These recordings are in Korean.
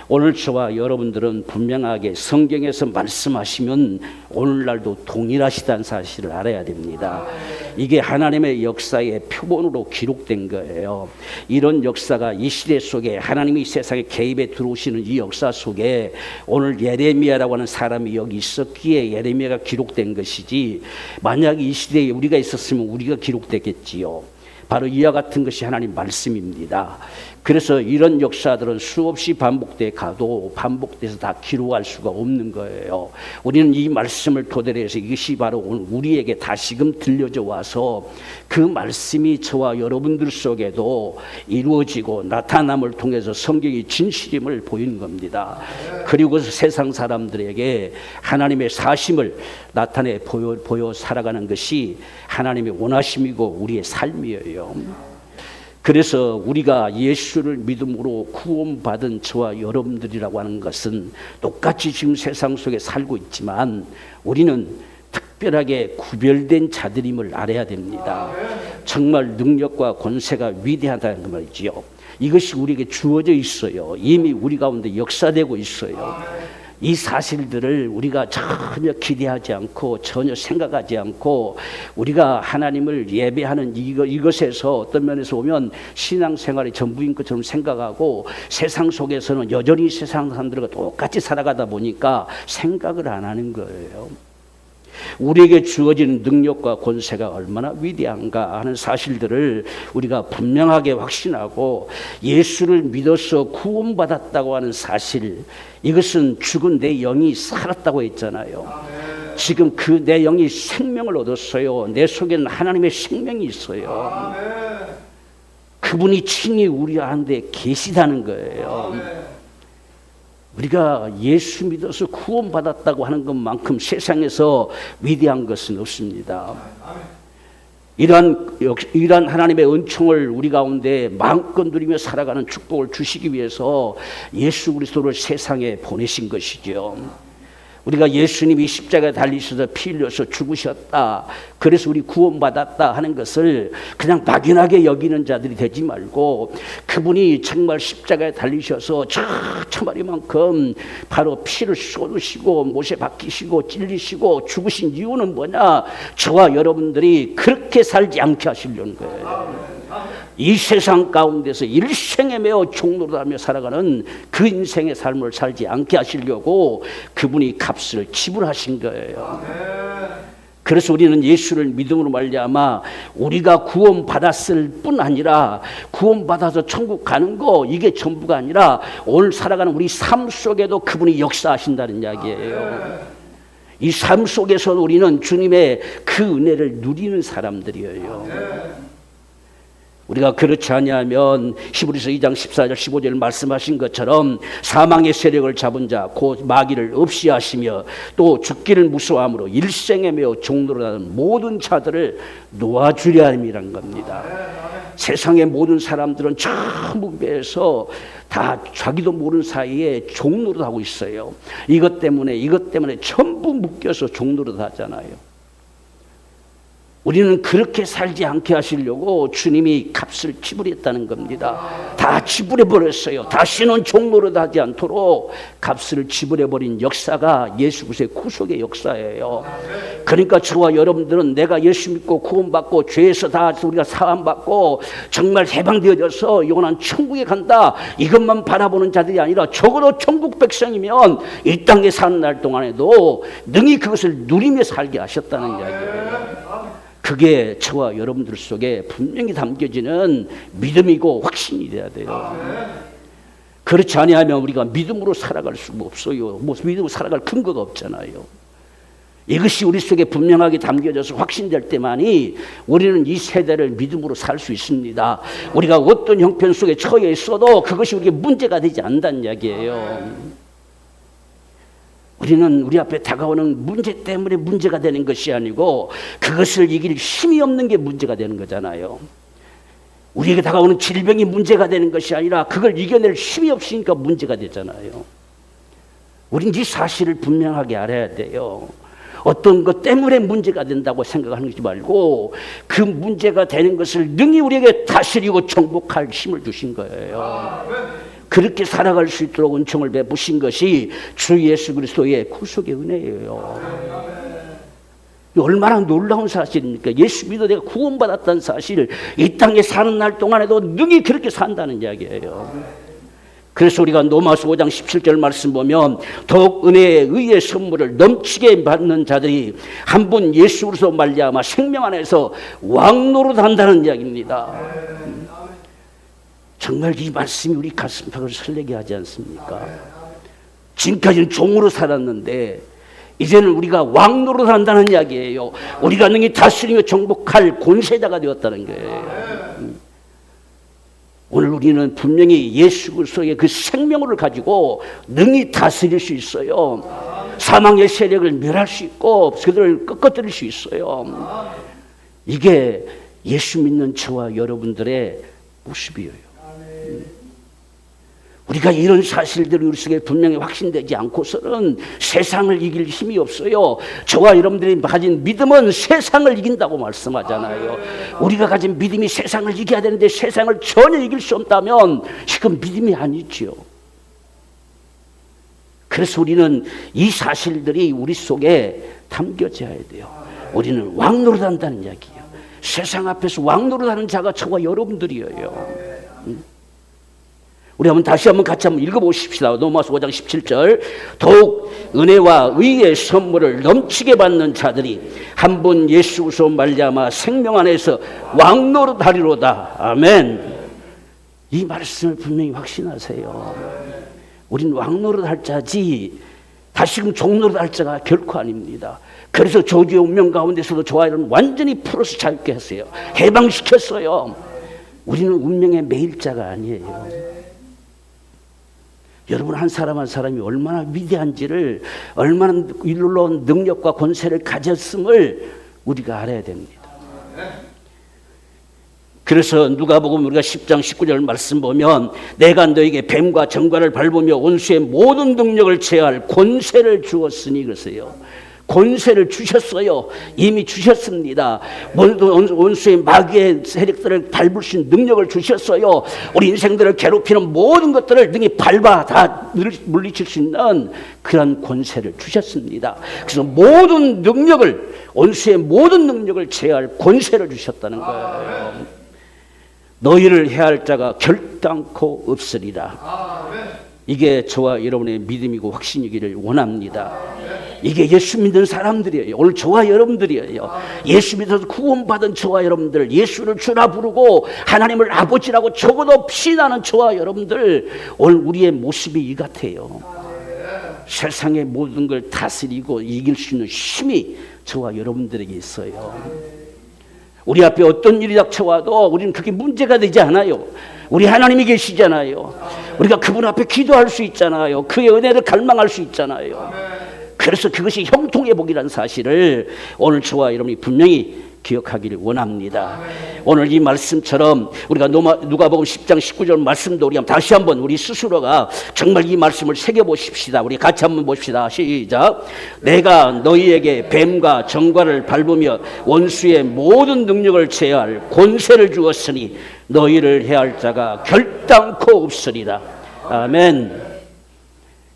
오늘 저와 여러분들은 분명하게 성경에서 말씀하시면 오늘날도 동일하시다는 사실을 알아야 됩니다. 이게 하나님의 역사의 표본으로 기록된 거예요. 이런 역사가 이 시대 속에 하나님이 세상에 개입해 들어오시는 이 역사 속에 오늘 예레미야라고 하는 사람이 여기 있었기에 예레미야가 기록된 것이지, 만약 이 시대에 우리가 있었으면 우리가 기록되겠지요. 바로 이와 같은 것이 하나님 말씀입니다. 그래서 이런 역사들은 수없이 반복돼 가도 반복돼서 다 기록할 수가 없는 거예요. 우리는 이 말씀을 토대로 해서 이것이 바로 오늘 우리에게 다시금 들려져 와서 그 말씀이 저와 여러분들 속에도 이루어지고 나타남을 통해서 성경이 진실임을 보이는 겁니다. 그리고 세상 사람들에게 하나님의 사심을 나타내 보여 살아가는 것이 하나님의 원하심이고 우리의 삶이에요. 그래서 우리가 예수를 믿음으로 구원받은 저와 여러분들이라고 하는 것은 똑같이 지금 세상 속에 살고 있지만 우리는 특별하게 구별된 자들임을 알아야 됩니다. 정말 능력과 권세가 위대하다는 말이지요. 이것이 우리에게 주어져 있어요. 이미 우리 가운데 역사되고 있어요. 이 사실들을 우리가 전혀 기대하지 않고 전혀 생각하지 않고 우리가 하나님을 예배하는 이것에서 어떤 면에서 보면 신앙생활이 전부인 것처럼 생각하고 세상 속에서는 여전히 세상 사람들과 똑같이 살아가다 보니까 생각을 안 하는 거예요. 우리에게 주어진 능력과 권세가 얼마나 위대한가 하는 사실들을 우리가 분명하게 확신하고 예수를 믿어서 구원받았다고 하는 사실, 이것은 죽은 내 영이 살았다고 했잖아요. 지금 그 내 영이 생명을 얻었어요. 내 속에는 하나님의 생명이 있어요. 그분이 친히 우리 안에 계시다는 거예요. 우리가 예수 믿어서 구원받았다고 하는 것만큼 세상에서 위대한 것은 없습니다. 이러한 하나님의 은총을 우리 가운데 마음껏 누리며 살아가는 축복을 주시기 위해서 예수 그리스도를 세상에 보내신 것이죠. 우리가 예수님이 십자가에 달리셔서 피 흘려서 죽으셨다, 그래서 우리 구원받았다 하는 것을 그냥 막연하게 여기는 자들이 되지 말고, 그분이 정말 십자가에 달리셔서 처마리만큼 바로 피를 쏟으시고 못에 박히시고 찔리시고 죽으신 이유는 뭐냐? 저와 여러분들이 그렇게 살지 않게 하시려는 거예요. 이 세상 가운데서 일생에 매어 종노릇하며 살아가는 그 인생의 삶을 살지 않게 하시려고 그분이 값을 지불하신 거예요. 그래서 우리는 예수를 믿음으로 말미암아 우리가 구원받았을 뿐 아니라 구원받아서 천국 가는 거 이게 전부가 아니라 오늘 살아가는 우리 삶 속에도 그분이 역사하신다는 이야기예요. 이 삶 속에서 우리는 주님의 그 은혜를 누리는 사람들이에요. 우리가 그렇지 아니하면 히브리서 2장 14절 15절 말씀하신 것처럼 사망의 세력을 잡은 자 곧 마귀를 없이 하시며 또 죽기를 무서워함으로 일생에 매어 종노릇하는 모든 자들을 놓아주려 함이란 겁니다. 세상의 모든 사람들은 전부 배에서 다 자기도 모르는 사이에 종노릇하고 있어요. 이것 때문에 전부 묶여서 종노릇하잖아요. 우리는 그렇게 살지 않게 하시려고 주님이 값을 지불했다는 겁니다. 다 지불해버렸어요. 다시는 종노릇 하지 않도록 값을 지불해버린 역사가 예수 그리스도의 구속의 역사예요. 그러니까 저와 여러분들은 내가 예수 믿고 구원받고 죄에서 다 우리가 사함받고 정말 해방되어져서 영원한 천국에 간다, 이것만 바라보는 자들이 아니라 적어도 천국 백성이면 이 땅에 사는 날 동안에도 능히 그것을 누리며 살게 하셨다는 이야기예요. 그게 저와 여러분들 속에 분명히 담겨지는 믿음이고 확신이 돼야 돼요. 그렇지 아니하면 우리가 믿음으로 살아갈 수가 없어요. 믿음으로 살아갈 근거가 없잖아요. 이것이 우리 속에 분명하게 담겨져서 확신될 때만이 우리는 이 세대를 믿음으로 살 수 있습니다. 우리가 어떤 형편 속에 처해 있어도 그것이 우리에게 문제가 되지 않는다는 이야기예요. 우리는 우리 앞에 다가오는 문제 때문에 문제가 되는 것이 아니고 그것을 이길 힘이 없는 게 문제가 되는 거잖아요. 우리에게 다가오는 질병이 문제가 되는 것이 아니라 그걸 이겨낼 힘이 없으니까 문제가 되잖아요. 우린 이 사실을 분명하게 알아야 돼요. 어떤 것 때문에 문제가 된다고 생각하는 것이 말고 그 문제가 되는 것을 능히 우리에게 다스리고 정복할 힘을 주신 거예요. 그렇게 살아갈 수 있도록 은총을 베푸신 것이 주 예수 그리스도의 구속의 은혜예요. 얼마나 놀라운 사실입니까? 예수 믿어 내가 구원받았다는 사실, 이 땅에 사는 날 동안에도 능히 그렇게 산다는 이야기예요. 그래서 우리가 로마서 5장 17절 말씀 보면 더욱 은혜의 의의 선물을 넘치게 받는 자들이 한 분 예수 그리스도 말미암아 생명 안에서 왕노릇한다는 이야기입니다. 정말 이 말씀이 우리 가슴팍을 설레게 하지 않습니까? 지금까지는 종으로 살았는데 이제는 우리가 왕노릇 한다는 이야기예요. 우리가 능히 다스리며 정복할 권세자가 되었다는 거예요. 오늘 우리는 분명히 예수 그리스도의 그 생명을 가지고 능히 다스릴 수 있어요. 사망의 세력을 멸할 수 있고 그들을 꺾어뜨릴 수 있어요. 이게 예수 믿는 저와 여러분들의 모습이에요. 우리가 이런 사실들이 우리 속에 분명히 확신되지 않고서는 세상을 이길 힘이 없어요. 저와 여러분들이 가진 믿음은 세상을 이긴다고 말씀하잖아요. 우리가 가진 믿음이 세상을 이겨야 되는데 세상을 전혀 이길 수 없다면 지금 믿음이 아니죠. 그래서 우리는 이 사실들이 우리 속에 담겨져야 돼요. 우리는 왕노릇한다는 이야기예요. 세상 앞에서 왕노릇하는 자가 저와 여러분들이에요. 우리 다시 한번 같이 한번 읽어보십시다. 로마서 5장 17절. 더욱 은혜와 의의 선물을 넘치게 받는 자들이 한 분 예수 그리스도 말미암아 생명 안에서 왕노릇하리로다. 아멘. 이 말씀을 분명히 확신하세요. 우리는 왕노릇할 자지 다시금 종노릇할 자가 결코 아닙니다. 그래서 저주의 운명 가운데서도 저와 여러분 완전히 풀어서 자유케 했어요. 해방시켰어요. 우리는 운명의 매일자가 아니에요. 여러분 한 사람 한 사람이 얼마나 위대한지를, 얼마나 놀라운 능력과 권세를 가졌음을 우리가 알아야 됩니다. 그래서 누가복음 우리가 10장 19절 말씀 보면 내가 너에게 뱀과 정갈을 밟으며 원수의 모든 능력을 제할 권세를 주었으니 그러세요. 권세를 주셨어요. 이미 주셨습니다. 원수의 마귀의 세력들을 밟을 수 있는 능력을 주셨어요. 우리 인생들을 괴롭히는 모든 것들을 능히 밟아 다 물리칠 수 있는 그런 권세를 주셨습니다. 그래서 모든 능력을, 원수의 모든 능력을 제할 권세를 주셨다는 거예요. 너희를 해할 자가 결단코 없으리라. 이게 저와 여러분의 믿음이고 확신이기를 원합니다. 이게 예수 믿는 사람들이에요. 오늘 저와 여러분들이에요. 예수 믿어서 구원받은 저와 여러분들, 예수를 주라 부르고 하나님을 아버지라고 적어도 피나는 저와 여러분들, 오늘 우리의 모습이 이 같아요. 세상의 모든 걸 다스리고 이길 수 있는 힘이 저와 여러분들에게 있어요. 우리 앞에 어떤 일이 닥쳐와도 우리는 그게 문제가 되지 않아요. 우리 하나님이 계시잖아요. 우리가 그분 앞에 기도할 수 있잖아요. 그의 은혜를 갈망할 수 있잖아요. 그래서 그것이 형통의 복이라는 사실을 오늘 저와 여러분이 분명히 기억하기를 원합니다. 오늘 이 말씀처럼 우리가 누가복음 10장 19절 말씀도 우리가 다시 한번 우리 스스로가 정말 이 말씀을 새겨보십시다. 우리 같이 한번 봅시다. 시작. 내가 너희에게 뱀과 정갈을 밟으며 원수의 모든 능력을 제할 권세를 주었으니 너희를 해할 자가 결단코 없으리라. 아멘.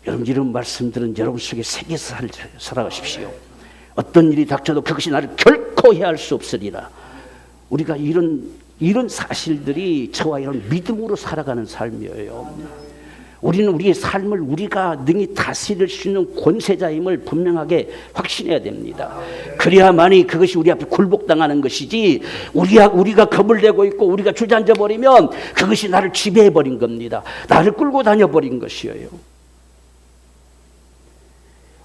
여러분 이런 말씀들은 여러분 속에 새겨서 살아가십시오. 어떤 일이 닥쳐도 그것이 나를 결코 해할 수 없으리라. 우리가 이런 사실들이 저와 이런 믿음으로 살아가는 삶이에요. 우리는 우리의 삶을 우리가 능히 다스릴 수 있는 권세자임을 분명하게 확신해야 됩니다. 그래야만이 그것이 우리 앞에 굴복당하는 것이지, 우리가 겁을 내고 있고 우리가 주저앉아 버리면 그것이 나를 지배해 버린 겁니다. 나를 끌고 다녀 버린 것이에요.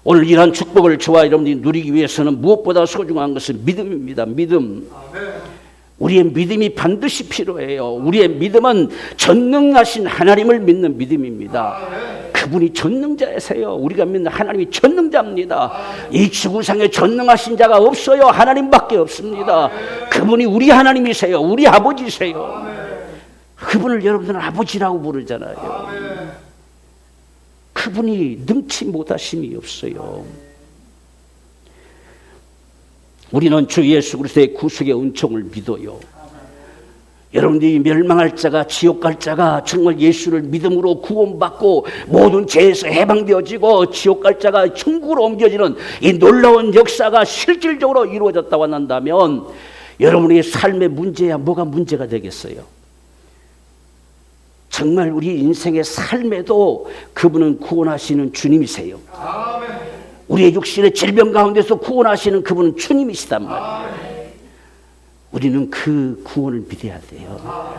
오늘 이러한 축복을 저와 여러분들이 누리기 위해서는 무엇보다 소중한 것은 믿음입니다. 믿음. 우리의 믿음이 반드시 필요해요. 우리의 믿음은 전능하신 하나님을 믿는 믿음입니다. 그분이 전능자이세요. 우리가 믿는 하나님이 전능자입니다. 이 지구상에 전능하신 자가 없어요. 하나님밖에 없습니다. 그분이 우리 하나님이세요. 우리 아버지세요. 그분을 여러분들은 아버지라고 부르잖아요. 그분이 능치 못하심이 없어요. 우리는 주 예수 그리스도의 구속의 은총을 믿어요. 여러분들이 멸망할 자가, 지옥 갈 자가 정말 예수를 믿음으로 구원받고 모든 죄에서 해방되어지고 지옥 갈 자가 천국으로 옮겨지는 이 놀라운 역사가 실질적으로 이루어졌다고 한다면 여러분의 삶의 문제야 뭐가 문제가 되겠어요? 정말 우리 인생의 삶에도 그분은 구원하시는 주님이세요. 우리의 육신의 질병 가운데서 구원하시는 그분은 주님이시단 말이에요. 우리는 그 구원을 믿어야 돼요.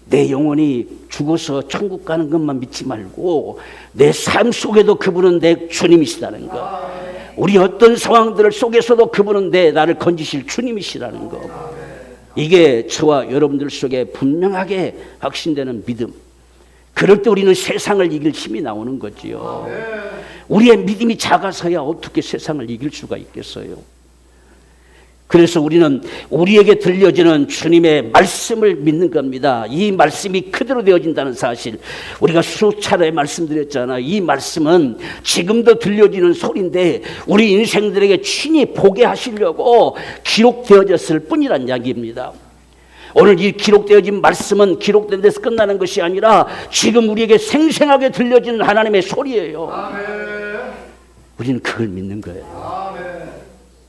내 영혼이 죽어서 천국 가는 것만 믿지 말고 내 삶 속에도 그분은 내 주님이시다는 거. 우리 어떤 상황들 속에서도 그분은 나를 건지실 주님이시라는 거. 이게 저와 여러분들 속에 분명하게 확신되는 믿음. 그럴 때 우리는 세상을 이길 힘이 나오는 거지요. 우리의 믿음이 작아서야 어떻게 세상을 이길 수가 있겠어요? 그래서 우리는 우리에게 들려지는 주님의 말씀을 믿는 겁니다. 이 말씀이 그대로 되어진다는 사실, 우리가 수차례 말씀드렸잖아요. 이 말씀은 지금도 들려지는 소리인데 우리 인생들에게 친히 보게 하시려고 기록되어졌을 뿐이란 이야기입니다. 오늘 이 기록되어진 말씀은 기록된 데서 끝나는 것이 아니라 지금 우리에게 생생하게 들려지는 하나님의 소리예요. 우리는 그걸 믿는 거예요.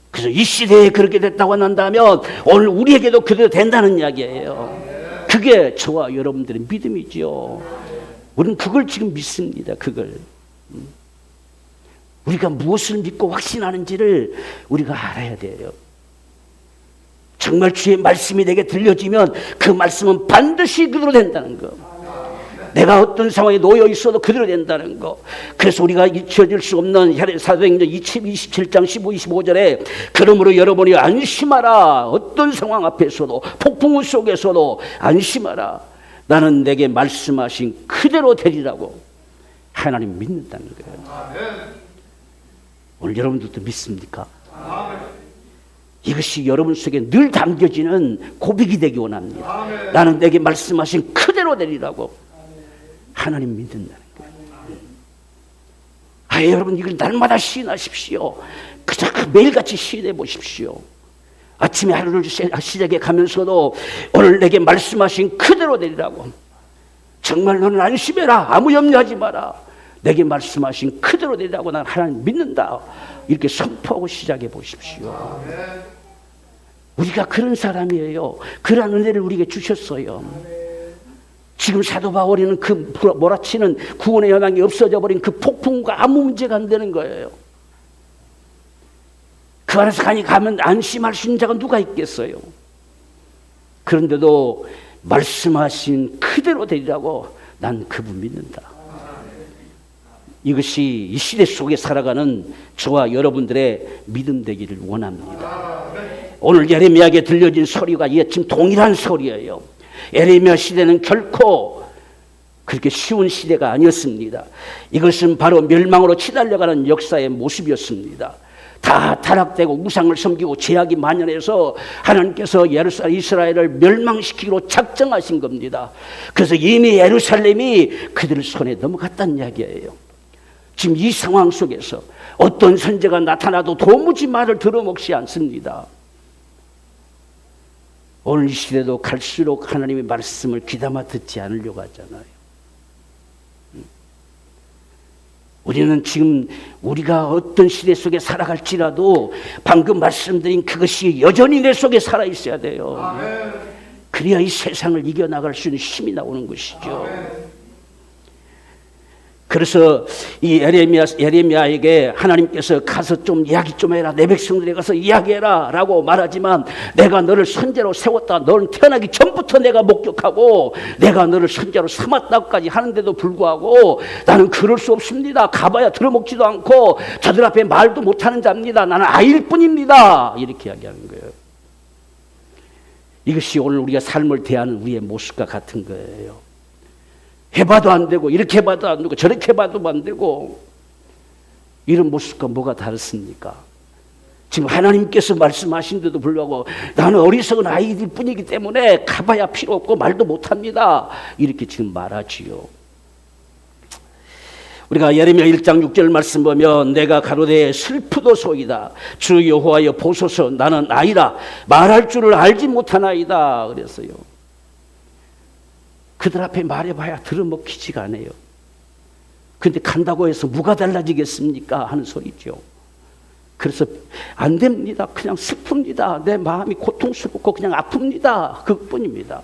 그래서 이 시대에 그렇게 됐다고 한다면 오늘 우리에게도 그대로 된다는 이야기예요. 그게 저와 여러분들의 믿음이죠. 우리는 그걸 지금 믿습니다. 그걸. 우리가 무엇을 믿고 확신하는지를 우리가 알아야 돼요. 정말 주의 말씀이 내게 들려지면 그 말씀은 반드시 그대로 된다는 거. 내가 어떤 상황에 놓여 있어도 그대로 된다는 거. 그래서 우리가 잊혀질 수 없는 사도행전 27장 15, 25절에 그러므로 여러분이 안심하라. 어떤 상황 앞에서도 폭풍 속에서도 안심하라. 나는 내게 말씀하신 그대로 되리라고 하나님 믿는다는 거예요. 오늘 여러분들도 믿습니까? 이것이 여러분 속에 늘 담겨지는 고백이 되기 원합니다. 나는 내게 말씀하신 그대로 되리라고 하나님 믿는다는 거예요. 여러분 이걸 날마다 시인하십시오. 그저 매일같이 시인해 보십시오. 아침에 하루를 시작해 가면서도 오늘 내게 말씀하신 그대로 되리라고. 정말 너는 안심해라. 아무 염려하지 마라. 내게 말씀하신 그대로 되리라고 난 하나님 믿는다. 이렇게 선포하고 시작해 보십시오. 우리가 그런 사람이에요. 그런 은혜를 우리에게 주셨어요. 지금 사도 바울이는 그 몰아치는 구원의 영향이 없어져 버린 그 폭풍과 아무 문제가 안 되는 거예요. 그 안에서 가면 안심할 수 있는 자가 누가 있겠어요? 그런데도 말씀하신 그대로 되리라고 난 그분 믿는다. 이것이 이 시대 속에 살아가는 저와 여러분들의 믿음 되기를 원합니다. 오늘 예레미야에게 들려진 소리가 지금 동일한 소리예요. 예레미야 시대는 결코 그렇게 쉬운 시대가 아니었습니다. 이것은 바로 멸망으로 치달려가는 역사의 모습이었습니다. 다 타락되고 우상을 섬기고 죄악이 만연해서 하나님께서 이스라엘을 멸망시키기로 작정하신 겁니다. 그래서 이미 예루살렘이 그들 손에 넘어갔다는 이야기예요. 지금 이 상황 속에서 어떤 선지자가 나타나도 도무지 말을 들어먹지 않습니다. 오늘 이 시대도 갈수록 하나님의 말씀을 귀담아 듣지 않으려고 하잖아요. 우리는 지금 우리가 어떤 시대 속에 살아갈지라도 방금 말씀드린 그것이 여전히 내 속에 살아있어야 돼요. 그래야 이 세상을 이겨나갈 수 있는 힘이 나오는 것이죠. 그래서 이 예레미야에게 하나님께서 가서 좀 이야기 좀 해라. 내 백성들에 가서 이야기해라 라고 말하지만 내가 너를 선지자로 세웠다. 너는 태어나기 전부터 내가 목격하고 내가 너를 선지자로 삼았다고까지 하는데도 불구하고 나는 그럴 수 없습니다. 가봐야 들어먹지도 않고 저들 앞에 말도 못하는 자입니다. 나는 아이일 뿐입니다. 이렇게 이야기하는 거예요. 이것이 오늘 우리가 삶을 대하는 우리의 모습과 같은 거예요. 해봐도 안 되고 이렇게 해봐도 안 되고 저렇게 해봐도 안 되고 이런 모습과 뭐가 다르습니까? 지금 하나님께서 말씀하신데도 불구하고 나는 어리석은 아이들 뿐이기 때문에 가봐야 필요 없고 말도 못합니다. 이렇게 지금 말하지요. 우리가 예레미야 1장 6절 말씀 보면 내가 가로되 슬프도소이다. 주 여호와여 보소서 나는 아이라 말할 줄을 알지 못하나이다 그랬어요. 그들 앞에 말해봐야 들어먹히지가 않아요. 근데 간다고 해서 뭐가 달라지겠습니까? 하는 소리죠. 그래서 안 됩니다. 그냥 슬픕니다. 내 마음이 고통스럽고 그냥 아픕니다. 그것뿐입니다.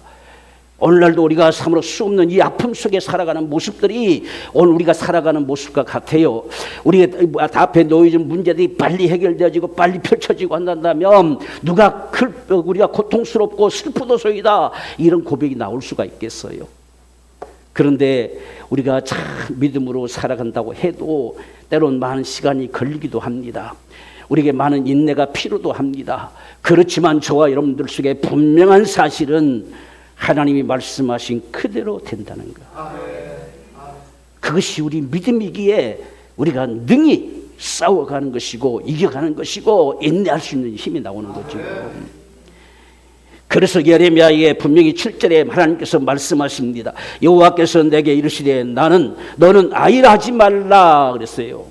오늘날도 우리가 참으로 수 없는 이 아픔 속에 살아가는 모습들이 오늘 우리가 살아가는 모습과 같아요. 우리가 앞에 놓여진 문제들이 빨리 해결되어지고 빨리 펼쳐지고 한다면 누가 우리가 고통스럽고 슬프도소이다 이런 고백이 나올 수가 있겠어요. 그런데 우리가 참 믿음으로 살아간다고 해도 때론 많은 시간이 걸리기도 합니다. 우리에게 많은 인내가 필요도 합니다. 그렇지만 저와 여러분들 속에 분명한 사실은 하나님이 말씀하신 그대로 된다는 것. 그것이 우리 믿음이기에 우리가 능히 싸워가는 것이고 이겨가는 것이고 인내할 수 있는 힘이 나오는 거죠. 그래서 예레미야에 분명히 7절에 하나님께서 말씀하십니다. 여호와께서 내게 이르시되 너는 아이라 하지 말라 그랬어요.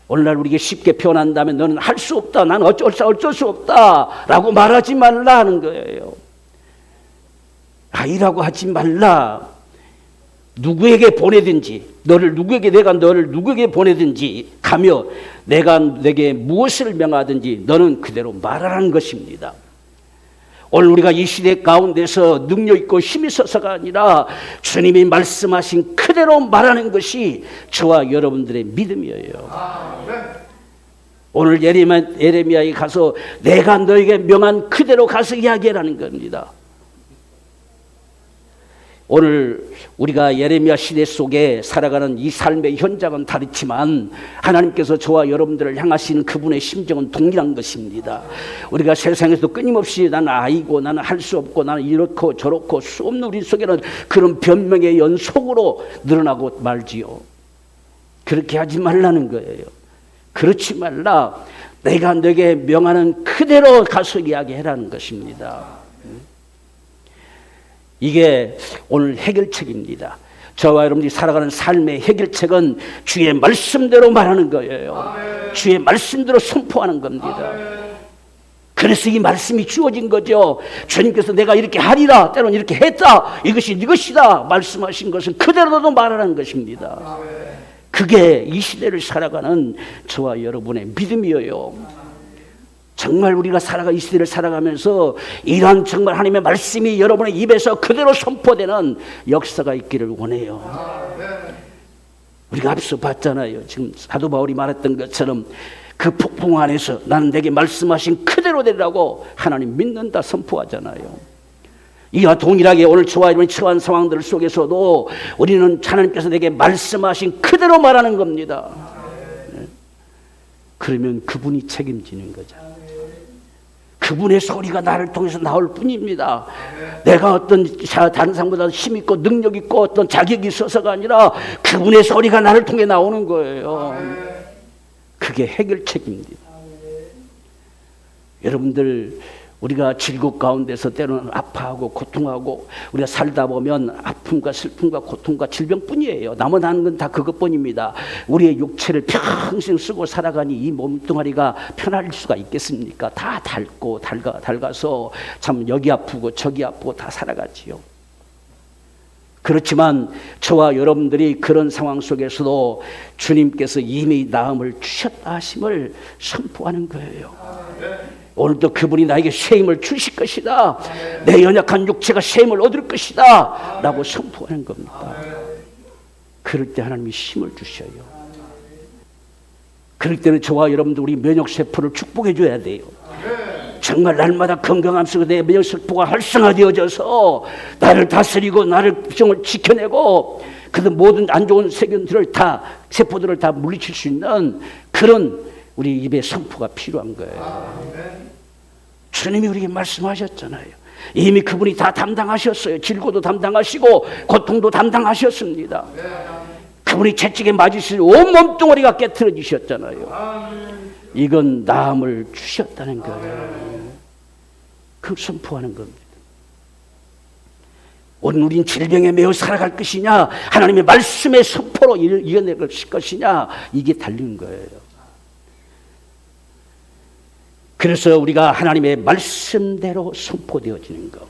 오늘날 우리에게 쉽게 표현한다면 너는 할 수 없다, 나는 어쩔 수 없다 라고 말하지 말라 하는 거예요. 아이라고 하지 말라. 누구에게 보내든지 내가 너를 누구에게 보내든지 가며 내가 내게 무엇을 명하든지 너는 그대로 말하라는 것입니다. 오늘 우리가 이 시대 가운데서 능력 있고 힘이 있어서가 아니라 주님이 말씀하신 그대로 말하는 것이 저와 여러분들의 믿음이에요. 오늘 예레미야에 가서 내가 너에게 명한 그대로 가서 이야기하라는 겁니다. 오늘 우리가 예레미야 시대 속에 살아가는 이 삶의 현장은 다르지만 하나님께서 저와 여러분들을 향하시는 그분의 심정은 동일한 것입니다. 우리가 세상에서 끊임없이 나는 아이고 나는 할 수 없고 나는 이렇고 저렇고 수 없는 우리 속에는 그런 변명의 연속으로 늘어나고 말지요. 그렇게 하지 말라는 거예요. 그렇지 말라. 내가 너에게 명하는 그대로 가서 이야기해라는 것입니다. 이게 오늘 해결책입니다. 저와 여러분들이 살아가는 삶의 해결책은 주의 말씀대로 말하는 거예요. 아멘. 주의 말씀대로 선포하는 겁니다. 아멘. 그래서 이 말씀이 주어진 거죠. 주님께서 내가 이렇게 하리라, 때로는 이렇게 했다, 이것이 네 것이다 말씀하신 것은 그대로도 말하는 것입니다. 아멘. 그게 이 시대를 살아가는 저와 여러분의 믿음이에요. 정말 우리가 이 시대를 살아가면서 이러한 정말 하나님의 말씀이 여러분의 입에서 그대로 선포되는 역사가 있기를 원해요. 우리가 앞서 봤잖아요. 지금 사도 바울이 말했던 것처럼 그 폭풍 안에서 나는 내게 말씀하신 그대로 되라고 하나님 믿는다 선포하잖아요. 이와 동일하게 오늘 저와 여러분이 처한 상황들 속에서도 우리는 하나님께서 내게 말씀하신 그대로 말하는 겁니다. 그러면 그분이 책임지는 거죠. 그분의 소리가 나를 통해서 나올 뿐입니다. 내가 어떤 다른 사람보다 힘 있고 능력 있고 어떤 자격이 있어서가 아니라 그분의 소리가 나를 통해 나오는 거예요. 그게 해결책입니다. 여러분들 우리가 질곡 가운데서 때로는 아파하고 고통하고 우리가 살다 보면 아픔과 슬픔과 고통과 질병뿐이에요. 남아나는 건 다 그것뿐입니다. 우리의 육체를 평생 쓰고 살아가니 이 몸뚱아리가 편할 수가 있겠습니까? 다 닳고 닳아서 참 여기 아프고 저기 아프고 다 살아가지요. 그렇지만 저와 여러분들이 그런 상황 속에서도 주님께서 이미 나음을 주셨다 하심을 선포하는 거예요. 오늘도 그분이 나에게 새 힘을 주실 것이다. 내 연약한 육체가 새 힘을 얻을 것이다 라고 선포하는 겁니다. 그럴 때 하나님이 힘을 주셔요. 그럴 때는 저와 여러분들 우리 면역세포를 축복해 줘야 돼요. 정말 날마다 건강함 속에 내 면역세포가 활성화되어져서 나를 다스리고 나를 지켜내고 그 모든 안 좋은 세포들을 다 물리칠 수 있는 그런 우리 입에 선포가 필요한 거예요. 주님이 우리에게 말씀하셨잖아요. 이미 그분이 다 담당하셨어요. 질고도 담당하시고 고통도 담당하셨습니다. 그분이 채찍에 맞으실 온 몸뚱아리가 깨트려지셨잖아요. 이건 나음을 주셨다는 거예요. 그 선포하는 겁니다. 오늘 우린 질병에 매우 살아갈 것이냐 하나님의 말씀의 선포로 이겨낼 것이냐 이게 달린 거예요. 그래서 우리가 하나님의 말씀대로 선포되어지는 것.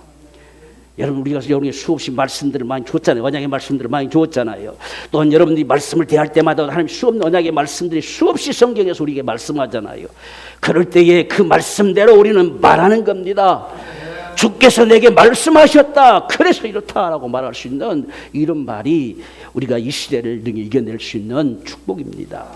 여러분, 우리가 여러분에게 수없이 말씀들을 많이 줬잖아요. 언약의 말씀들을 많이 줬잖아요. 또한 여러분들이 말씀을 대할 때마다 하나님 수없는 언약의 말씀들이 수없이 성경에서 우리에게 말씀하잖아요. 그럴 때에 그 말씀대로 우리는 말하는 겁니다. 주께서 내게 말씀하셨다, 그래서 이렇다라고 말할 수 있는 이런 말이 우리가 이 시대를 능히 이겨낼 수 있는 축복입니다.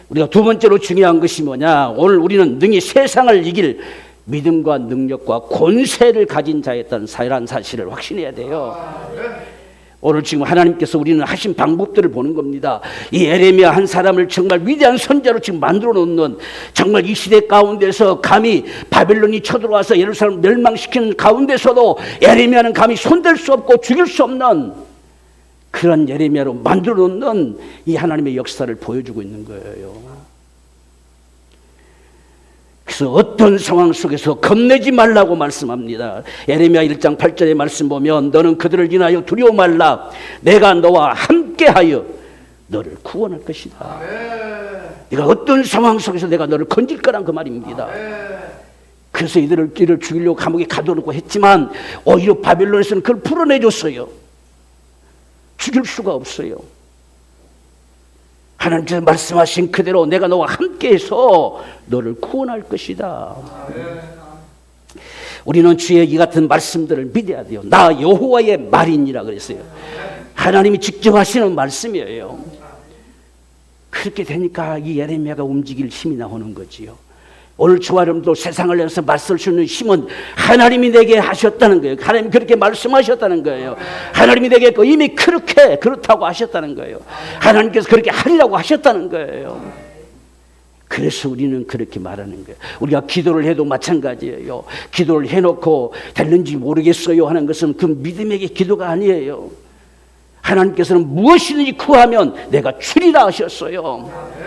우리가 두 번째로 중요한 것이 뭐냐? 오늘 우리는 능히 세상을 이길 믿음과 능력과 권세를 가진 자였다는 사실을 확신해야 돼요. 오늘 지금 하나님께서 우리는 하신 방법들을 보는 겁니다. 이 에레미야 한 사람을 정말 위대한 선자로 지금 만들어 놓는, 정말 이 시대 가운데서 감히 바벨론이 쳐들어와서 예루살렘을 멸망시키는 가운데서도 에레미야는 감히 손댈 수 없고 죽일 수 없는 그런 에레미야로 만들어 놓는 이 하나님의 역사를 보여주고 있는 거예요. 그래서 어떤 상황 속에서 겁내지 말라고 말씀합니다. 에레미야 1장 8절의 말씀 보면 너는 그들을 인하여 두려워 말라. 내가 너와 함께하여 너를 구원할 것이다. 네가 어떤 상황 속에서 내가 너를 건질 거란 그 말입니다. 그래서 이들을 죽이려고 감옥에 가둬놓고 했지만 오히려 바벨론에서는 그걸 풀어내줬어요. 죽일 수가 없어요. 하나님께서 말씀하신 그대로 내가 너와 함께해서 너를 구원할 것이다. 우리는 주의 이 같은 말씀들을 믿어야 돼요. 나 여호와의 말이니라 그랬어요. 하나님이 직접 하시는 말씀이에요. 그렇게 되니까 이 예레미야가 움직일 힘이 나오는 거지요. 오늘 저와 여러분도 세상을 위해서 맞설 수 있는 힘은 하나님이 내게 하셨다는 거예요. 하나님이 그렇게 말씀하셨다는 거예요. 하나님이 내게 이미 그렇다고 하셨다는 거예요. 하나님께서 그렇게 하리라고 하셨다는 거예요. 그래서 우리는 그렇게 말하는 거예요. 우리가 기도를 해도 마찬가지예요. 기도를 해놓고 될는지 모르겠어요 하는 것은 그 믿음의 기도가 아니에요. 하나님께서는 무엇이든지 구하면 내가 주리라 하셨어요.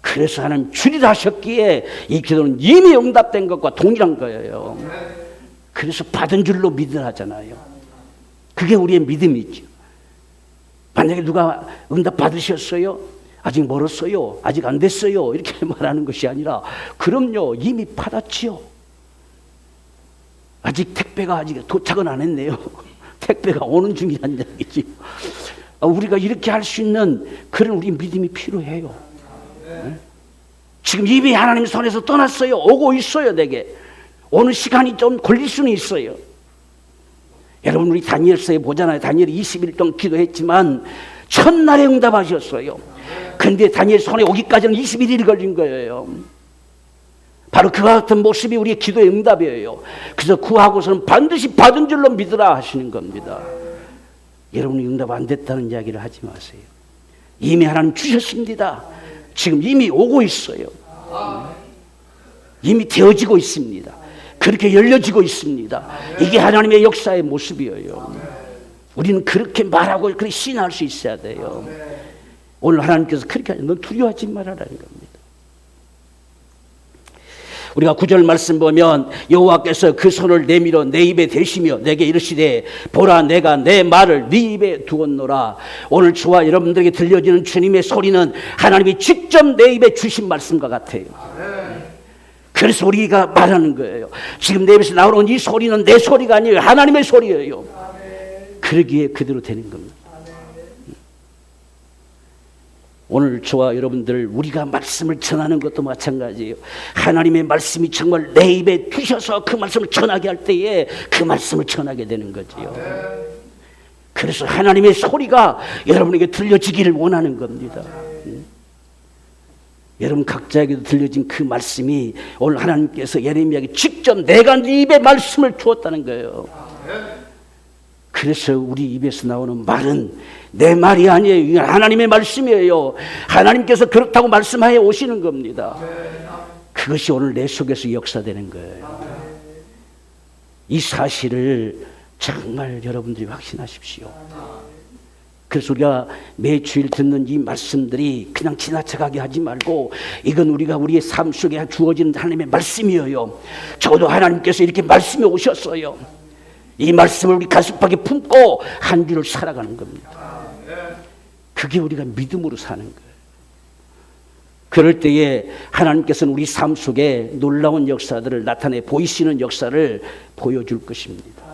그래서 하나님 주리라 하셨기에 이 기도는 이미 응답된 것과 동일한 거예요. 그래서 받은 줄로 믿으라잖아요. 그게 우리의 믿음이죠. 만약에 누가 응답 받으셨어요? 아직 멀었어요. 아직 안 됐어요. 이렇게 말하는 것이 아니라 그럼요, 이미 받았지요. 아직 택배가 아직 도착은 안 했네요. 택배가 오는 중이라는 얘기지. 우리가 이렇게 할 수 있는 그런 우리 믿음이 필요해요. 지금 이미 하나님 손에서 떠났어요. 오고 있어요. 내게 오는 시간이 좀 걸릴 수는 있어요. 여러분, 우리 다니엘서에 보잖아요. 다니엘이 20일 동안 기도했지만 첫날에 응답하셨어요. 근데 다니엘 손에 오기까지는 21일이 걸린 거예요. 바로 그와 같은 모습이 우리의 기도의 응답이에요. 그래서 구하고서는 반드시 받은 줄로 믿으라 하시는 겁니다. 여러분이 응답 안 됐다는 이야기를 하지 마세요. 이미 하나님 주셨습니다. 지금 이미 오고 있어요. 이미 되어지고 있습니다. 그렇게 열려지고 있습니다. 이게 하나님의 역사의 모습이에요. 우리는 그렇게 말하고 그렇게 신뢰할 수 있어야 돼요. 오늘 하나님께서 그렇게 하니 넌 두려워하지 말아라는 겁니다. 우리가 9절 말씀 보면 여호와께서 그 손을 내밀어 내 입에 대시며 내게 이르시되 보라 내가 내 말을 네 입에 두었노라. 오늘 저와 여러분들에게 들려지는 주님의 소리는 하나님이 직접 내 입에 주신 말씀과 같아요. 그래서 우리가 말하는 거예요. 지금 내 입에서 나오는 이 소리는 내 소리가 아니에요. 하나님의 소리예요. 그러기에 그대로 되는 겁니다. 오늘 저와 여러분들 우리가 말씀을 전하는 것도 마찬가지예요. 하나님의 말씀이 정말 내 입에 두셔서 그 말씀을 전하게 할 때에 그 말씀을 전하게 되는 거지요. 그래서 하나님의 소리가 여러분에게 들려지기를 원하는 겁니다. 여러분 각자에게도 들려진 그 말씀이 오늘 하나님께서 예레미야에게 직접 내가 네 입에 말씀을 주었다는 거예요. 그래서 우리 입에서 나오는 말은 내 말이 아니에요. 이건 하나님의 말씀이에요. 하나님께서 그렇다고 말씀하여 오시는 겁니다. 그것이 오늘 내 속에서 역사되는 거예요. 이 사실을 정말 여러분들이 확신하십시오. 그래서 우리가 매주일 듣는 이 말씀들이 그냥 지나쳐가게 하지 말고 이건 우리의 삶 속에 주어지는 하나님의 말씀이에요. 저도 하나님께서 이렇게 말씀해 오셨어요. 이 말씀을 우리 가슴팍에 품고 한 주를 살아가는 겁니다. 그게 우리가 믿음으로 사는 거예요. 그럴 때에 하나님께서는 우리 삶 속에 놀라운 역사들을 나타내 보이시는 역사를 보여줄 것입니다.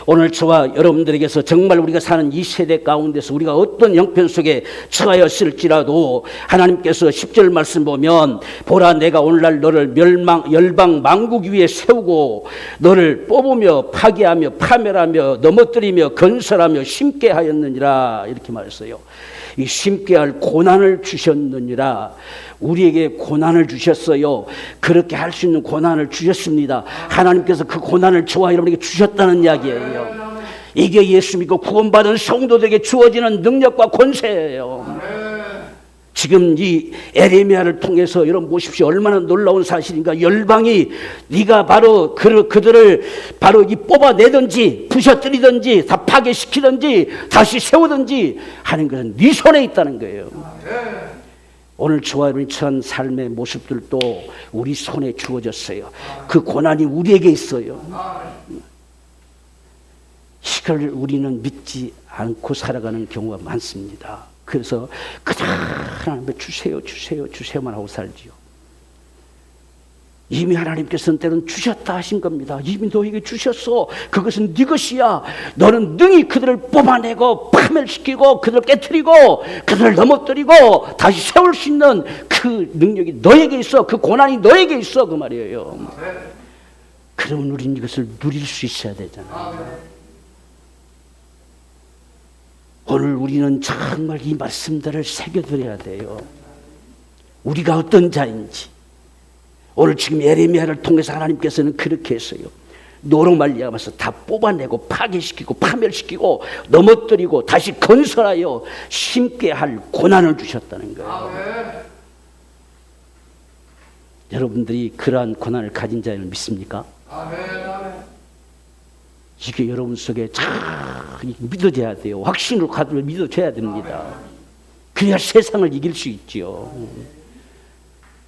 오늘 저와 여러분들에게서 정말 우리가 사는 이 세대 가운데서 우리가 어떤 형편 속에 처하였을지라도 하나님께서 10절 말씀 보면 보라 내가 오늘날 너를 열방 만국 위에 세우고 너를 뽑으며 파괴하며 파멸하며 넘어뜨리며 건설하며 심게 하였느니라 이렇게 말했어요. 이 심게 할 고난을 주셨느니라. 우리에게 고난을 주셨어요. 그렇게 할 수 있는 고난을 주셨습니다. 하나님께서 그 고난을 저와 여러분에게 주셨다는 이야기예요. 이게 예수 믿고 구원받은 성도들에게 주어지는 능력과 권세예요. 지금 이 에레미야를 통해서 여러분 보십시오. 얼마나 놀라운 사실인가. 열방이 네가 바로 그들을 바로 이 뽑아내든지 부셔뜨리든지 다 파괴시키든지 다시 세우든지 하는 것은 네 손에 있다는 거예요. 오늘 저와 여러분이 처한 삶의 모습들도 우리 손에 주어졌어요. 그 고난이 우리에게 있어요. 이걸 우리는 믿지 않고 살아가는 경우가 많습니다. 그래서 그냥 하나님께 주세요만 하고 살지요. 이미 하나님께서는 때로는 주셨다 하신 겁니다. 이미 너에게 주셨어. 그것은 네 것이야. 너는 능히 그들을 뽑아내고 파멸시키고 그들을 깨트리고 그들을 넘어뜨리고 다시 세울 수 있는 그 능력이 너에게 있어. 그 고난이 너에게 있어. 그 말이에요. 그러면 우리는 이것을 누릴 수 있어야 되잖아요. 오늘 우리는 정말 이 말씀들을 새겨드려야 돼요. 우리가 어떤 자인지. 오늘 지금 예레미야를 통해서 하나님께서는 그렇게 했어요. 노로 말미암아서 다 뽑아내고 파괴시키고 파멸시키고 넘어뜨리고 다시 건설하여 심게 할 고난을 주셨다는 거예요. 여러분들이 그러한 고난을 가진 자를 믿습니까? 이게 여러분 속에 잘 믿어져야 돼요. 확신으로 가지고 믿어져야 됩니다. 그래야 세상을 이길 수 있지요.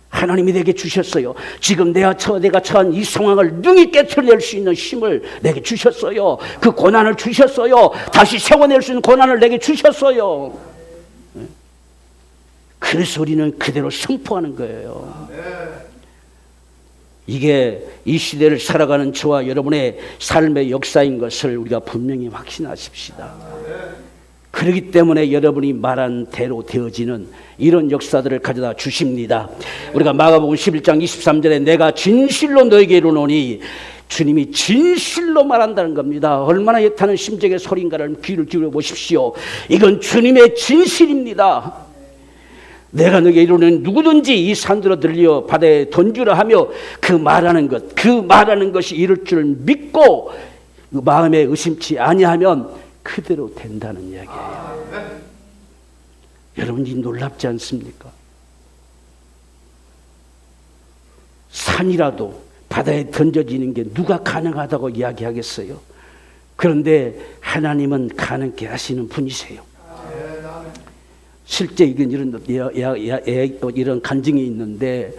하나님이 내게 주셨어요. 지금 내가 처한 이 상황을 능히 깨트려낼 수 있는 힘을 내게 주셨어요. 그 고난을 주셨어요. 다시 세워낼 수 있는 고난을 내게 주셨어요. 그래서 우리는 그대로 선포하는 거예요. 이게 이 시대를 살아가는 저와 여러분의 삶의 역사인 것을 우리가 분명히 확신하십시다. 그렇기 때문에 여러분이 말한 대로 되어지는 이런 역사들을 가져다 주십니다. 우리가 마가복음 11장 23절에 내가 진실로 너에게 이르노니 주님이 진실로 말한다는 겁니다. 얼마나 애타는 심정의 소리인가를 귀를 기울여 보십시오. 이건 주님의 진실입니다. 내가 너에게 이르노니 누구든지 이 산들어 들려 바다에 던지라 하며 그 말하는 것이 이룰 줄 믿고 그 마음에 의심치 아니하면 그대로 된다는 이야기예요. 여러분이 놀랍지 않습니까? 산이라도 바다에 던져지는 게 누가 가능하다고 이야기하겠어요? 그런데 하나님은 가능케 하시는 분이세요. 실제 이런 간증이 있는데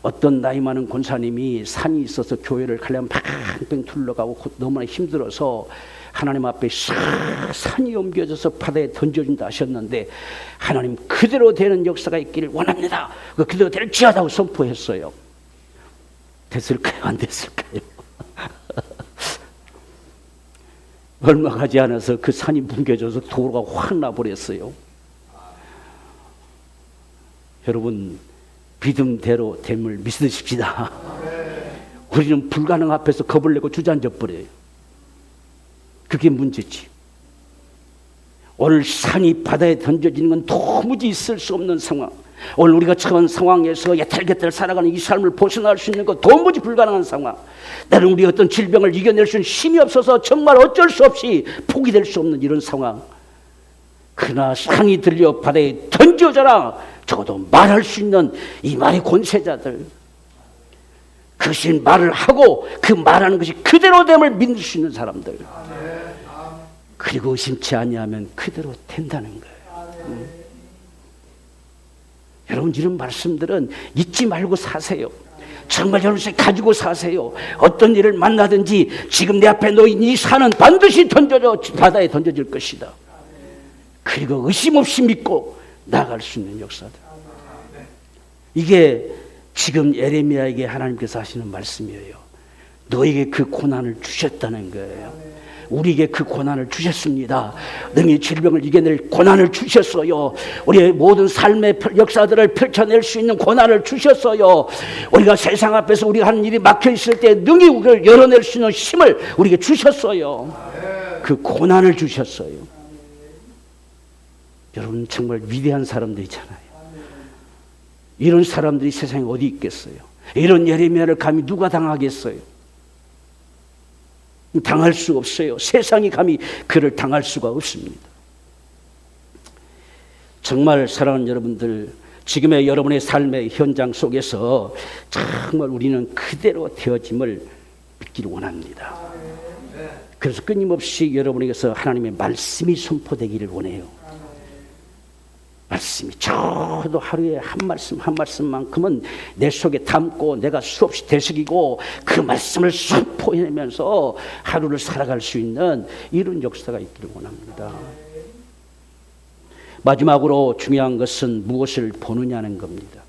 어떤 나이 많은 권사님이 산이 있어서 교회를 가려면 팽팽 둘러가고 너무나 힘들어서 하나님 앞에 산이 옮겨져서 바다에 던져진다 하셨는데 하나님 그대로 되는 역사가 있기를 원합니다. 그대로 될지어다고 선포했어요. 됐을까요? 안 됐을까요? 얼마 가지 않아서 그 산이 뭉개져서 도로가 확 나버렸어요. 여러분 믿음대로 됨을 믿으십시다. 우리는 불가능 앞에서 겁을 내고 주저앉아 버려요. 그게 문제지. 오늘 산이 바다에 던져지는 건 도무지 있을 수 없는 상황. 오늘 우리가 처한 상황에서 예탈게탈 살아가는 이 삶을 벗어날 수 있는 건 도무지 불가능한 상황. 나는 우리 어떤 질병을 이겨낼 수 있는 힘이 없어서 정말 어쩔 수 없이 포기될 수 없는 이런 상황. 그러나 산이 들려 바다에 던져져라. 적어도 말할 수 있는 이 말의 권세자들. 그것이 말을 하고 그 말하는 것이 그대로 됨을 믿을 수 있는 사람들. 그리고 의심치 아니하면 그대로 된다는 거예요. 여러분 이런 말씀들은 잊지 말고 사세요. 정말 여러분이 가지고 사세요. 어떤 일을 만나든지 지금 내 앞에 놓인 이 산은 반드시 바다에 던져질 것이다. 그리고 의심 없이 믿고 나아갈 수 있는 역사들. 이게 지금 예레미야에게 하나님께서 하시는 말씀이에요. 너에게 그 고난을 주셨다는 거예요. 우리에게 그 고난을 주셨습니다. 능히 질병을 이겨낼 고난을 주셨어요. 우리의 모든 삶의 역사들을 펼쳐낼 수 있는 고난을 주셨어요. 우리가 세상 앞에서 우리가 하는 일이 막혀 있을 때 능히 우리를 열어낼 수 있는 힘을 우리에게 주셨어요. 그 고난을 주셨어요. 여러분 정말 위대한 사람들이잖아요. 이런 사람들이 세상에 어디 있겠어요? 이런 예레미야를 감히 누가 당하겠어요? 당할 수 없어요. 세상이 감히 그를 당할 수가 없습니다. 정말 사랑하는 여러분들, 지금의 여러분의 삶의 현장 속에서 정말 우리는 그대로 되어짐을 믿기를 원합니다. 그래서 끊임없이 여러분에게서 하나님의 말씀이 선포되기를 원해요. 말씀이 저도 하루에 한 말씀 한 말씀만큼은 내 속에 담고 내가 수없이 되새기고 그 말씀을 선포해내면서 하루를 살아갈 수 있는 이런 역사가 있기를 원합니다. 마지막으로 중요한 것은 무엇을 보느냐는 겁니다.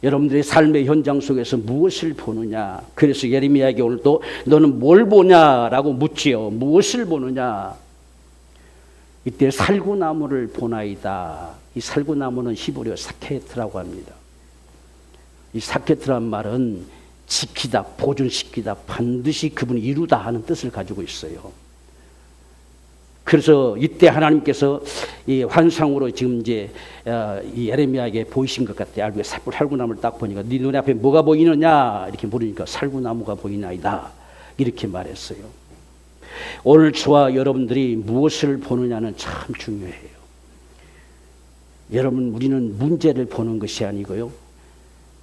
여러분들의 삶의 현장 속에서 무엇을 보느냐. 그래서 예레미야에게 오늘도 너는 뭘 보냐라고 묻지요. 무엇을 보느냐. 이때 살구나무를 보나이다. 이 살구나무는 히브리어 사케트라고 합니다. 이 사케트란 말은 지키다, 보존시키다, 반드시 그분이 이루다 하는 뜻을 가지고 있어요. 그래서 이때 하나님께서 이 환상으로 지금 이제 이 예레미야에게 보이신 것 같아요. 알고 살구나무를 딱 보니까 네 눈에 앞에 뭐가 보이느냐 이렇게 물으니까 살구나무가 보이나이다 이렇게 말했어요. 오늘 저와 여러분들이 무엇을 보느냐는 참 중요해요. 여러분, 우리는 문제를 보는 것이 아니고요,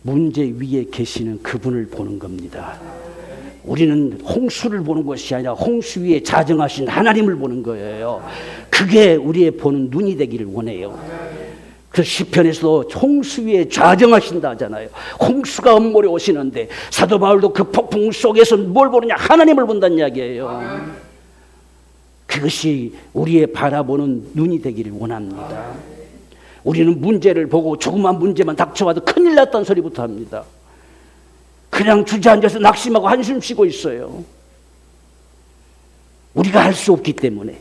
문제 위에 계시는 그분을 보는 겁니다. 우리는 홍수를 보는 것이 아니라 홍수 위에 자정하신 하나님을 보는 거예요. 그게 우리의 보는 눈이 되기를 원해요. 그래서 시편에서도 홍수 위에 좌정하신다 하잖아요. 홍수가 엄몰에 오시는데 사도 바울도 그 폭풍 속에서 뭘 보느냐? 하나님을 본다는 이야기예요. 그것이 우리의 바라보는 눈이 되기를 원합니다. 우리는 문제를 보고 조그만 문제만 닥쳐와도 큰일 났다는 소리부터 합니다. 그냥 주저앉아서 낙심하고 한숨 쉬고 있어요. 우리가 할 수 없기 때문에.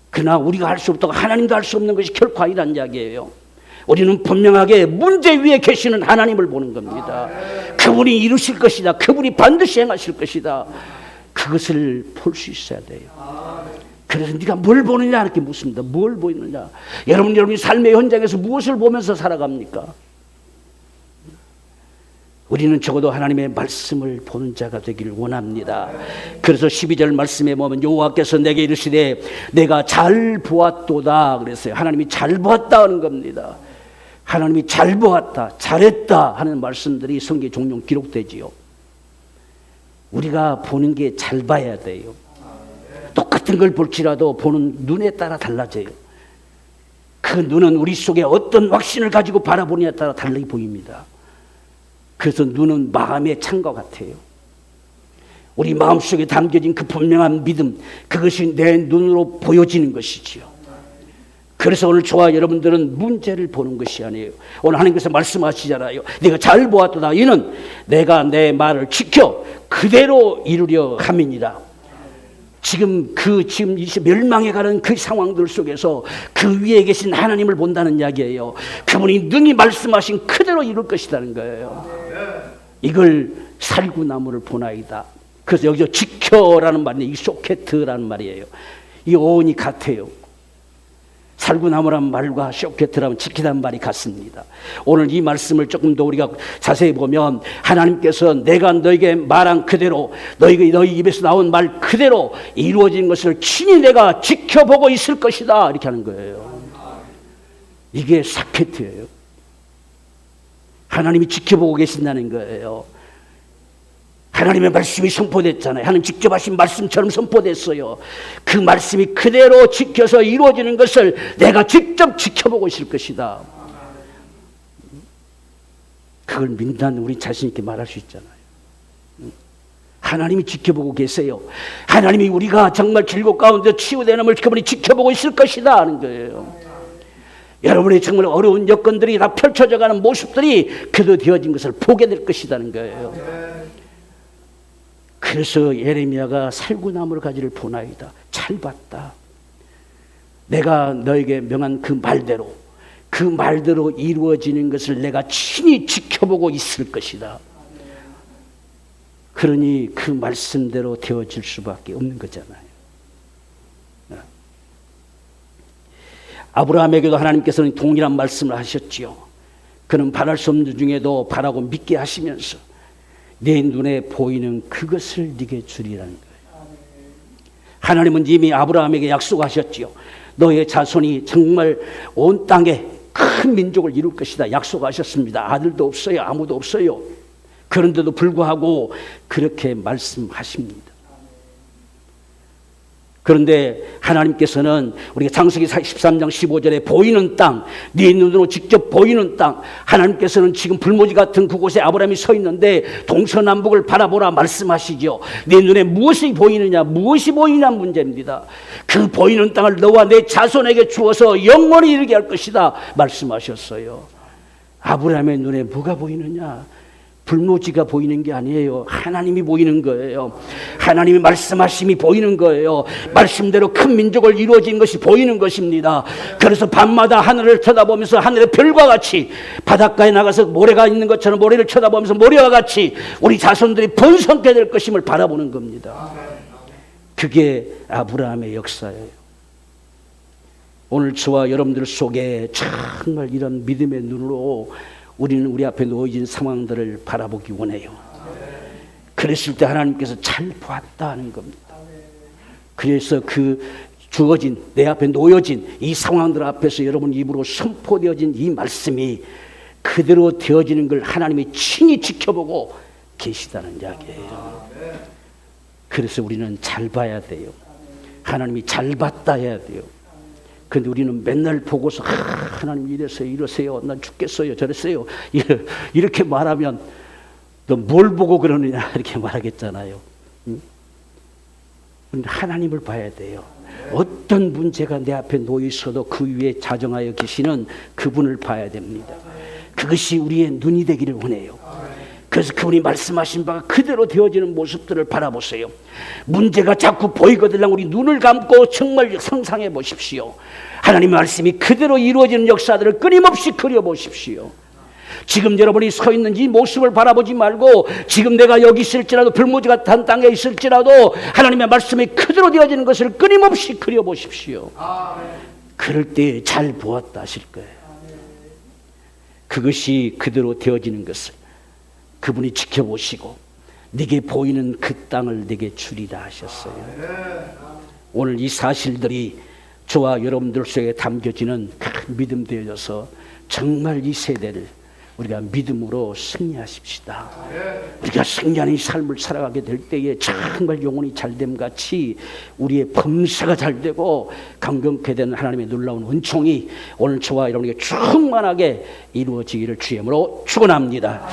그러나 우리가 할 수 없다고 하나님도 할 수 없는 것이 결코 아니라는 이야기예요. 우리는 분명하게 문제 위에 계시는 하나님을 보는 겁니다. 그분이 이루실 것이다. 그분이 반드시 행하실 것이다. 그것을 볼 수 있어야 돼요. 그래서 네가 뭘 보느냐 이렇게 묻습니다. 뭘 보이느냐? 여러분이 삶의 현장에서 무엇을 보면서 살아갑니까? 우리는 적어도 하나님의 말씀을 보는 자가 되기를 원합니다. 그래서 12절 말씀에 보면 여호와께서 내게 이르시되 내가 잘 보았도다 그랬어요. 하나님이 잘 보았다 하는 겁니다. 하나님이 잘 보았다, 잘했다 하는 말씀들이 성경에 종종 기록되지요. 우리가 보는 게 잘 봐야 돼요. 똑같은 걸 볼지라도 보는 눈에 따라 달라져요. 그 눈은 우리 속에 어떤 확신을 가지고 바라보느냐에 따라 달리 보입니다. 그래서 눈은 마음의 창과 같아요. 우리 마음속에 담겨진 그 분명한 믿음, 그것이 내 눈으로 보여지는 것이지요. 그래서 오늘 저와 여러분들은 문제를 보는 것이 아니에요. 오늘 하나님께서 말씀하시잖아요. 네가 잘 보았도다. 이는 내가 내 말을 지켜 그대로 이루려 함이니라. 지금 멸망해가는 그 상황들 속에서 그 위에 계신 하나님을 본다는 이야기예요. 그분이 능히 말씀하신 그대로 이룰 것이라는 거예요. 이걸 살구나무를 보나이다. 그래서 여기서 지켜라는 말이 이 쇼케트라는 말이에요. 이 어원이 같아요. 살구나무란 말과 쇼케트라면 지키다는 말이 같습니다. 오늘 이 말씀을 조금 더 우리가 자세히 보면 하나님께서 내가 너에게 말한 그대로 너희 입에서 나온 말 그대로 이루어진 것을 친히 내가 지켜보고 있을 것이다 이렇게 하는 거예요. 이게 사케트예요. 하나님이 지켜보고 계신다는 거예요. 하나님의 말씀이 선포됐잖아요. 하나님 직접 하신 말씀처럼 선포됐어요. 그 말씀이 그대로 지켜서 이루어지는 것을 내가 직접 지켜보고 있을 것이다. 그걸 믿는다는 우리 자신 있게 말할 수 있잖아요. 하나님이 지켜보고 계세요. 하나님이 우리가 정말 길고 가운데 치유되는 그분이 지켜보고 있을 것이다 하는 거예요. 여러분의 정말 어려운 여건들이 다 펼쳐져가는 모습들이 그대로 되어진 것을 보게 될 것이라는 거예요. 그래서 예레미야가 살구나무 가지를 보나이다. 잘 봤다. 내가 너에게 명한 그 말대로 이루어지는 것을 내가 친히 지켜보고 있을 것이다. 그러니 그 말씀대로 되어질 수밖에 없는 거잖아요. 아브라함에게도 하나님께서는 동일한 말씀을 하셨지요. 그는 바랄 수 없는 중에도 바라고 믿게 하시면서 내 눈에 보이는 그것을 네게 주리라는 거예요. 하나님은 이미 아브라함에게 약속하셨지요. 너의 자손이 정말 온 땅에 큰 민족을 이룰 것이다 약속하셨습니다. 아들도 없어요. 아무도 없어요. 그런데도 불구하고 그렇게 말씀하십니다. 그런데 하나님께서는 우리가 창세기 13장 15절에 보이는 땅, 네 눈으로 직접 보이는 땅, 하나님께서는 지금 불모지 같은 그곳에 아브라함이 서 있는데 동서남북을 바라보라 말씀하시죠. 네 눈에 무엇이 보이느냐 문제입니다. 그 보이는 땅을 너와 내 자손에게 주어서 영원히 이르게 할 것이다 말씀하셨어요. 아브라함의 눈에 뭐가 보이느냐? 불모지가 보이는 게 아니에요. 하나님이 보이는 거예요. 하나님이 말씀하심이 보이는 거예요. 말씀대로 큰 민족을 이루어진 것이 보이는 것입니다. 그래서 밤마다 하늘을 쳐다보면서 하늘의 별과 같이 바닷가에 나가서 모래가 있는 것처럼 모래를 쳐다보면서 모래와 같이 우리 자손들이 번성케 될 것임을 바라보는 겁니다. 그게 아브라함의 역사예요. 오늘 저와 여러분들 속에 정말 이런 믿음의 눈으로 우리는 우리 앞에 놓여진 상황들을 바라보기 원해요. 그랬을 때 하나님께서 잘 보았다는 겁니다. 그래서 그 주어진 내 앞에 놓여진 이 상황들 앞에서 여러분 입으로 선포되어진 이 말씀이 그대로 되어지는 걸 하나님이 친히 지켜보고 계시다는 이야기예요. 그래서 우리는 잘 봐야 돼요. 하나님이 잘 봤다 해야 돼요. 근데 우리는 맨날 보고서 하나님 이래서요 이러세요 난 죽겠어요 저랬어요 이렇게 말하면 너 뭘 보고 그러느냐 이렇게 말하겠잖아요. 하나님을 봐야 돼요. 어떤 문제가 내 앞에 놓여 있어도 그 위에 자정하여 계시는 그분을 봐야 됩니다. 그것이 우리의 눈이 되기를 원해요. 그래서 그분이 말씀하신 바가 그대로 되어지는 모습들을 바라보세요. 문제가 자꾸 보이거든 우리 눈을 감고 정말 상상해 보십시오. 하나님의 말씀이 그대로 이루어지는 역사들을 끊임없이 그려보십시오. 지금 여러분이 서 있는 이 모습을 바라보지 말고 지금 내가 여기 있을지라도 불모지 같은 땅에 있을지라도 하나님의 말씀이 그대로 되어지는 것을 끊임없이 그려보십시오. 그럴 때 잘 보았다 하실 거예요. 그것이 그대로 되어지는 것을 그분이 지켜보시고 네게 보이는 그 땅을 네게 주리라 하셨어요. 오늘 이 사실들이 저와 여러분들 속에 담겨지는 큰 믿음 되어져서 정말 이 세대를 우리가 믿음으로 승리하십시다. 우리가 승리하는 이 삶을 살아가게 될 때에 정말 영혼이 잘됨 같이 우리의 범사가 잘되고 강경케 되는 하나님의 놀라운 은총이 오늘 저와 여러분에게 충만하게 이루어지기를 주의 이름으로 축원합니다.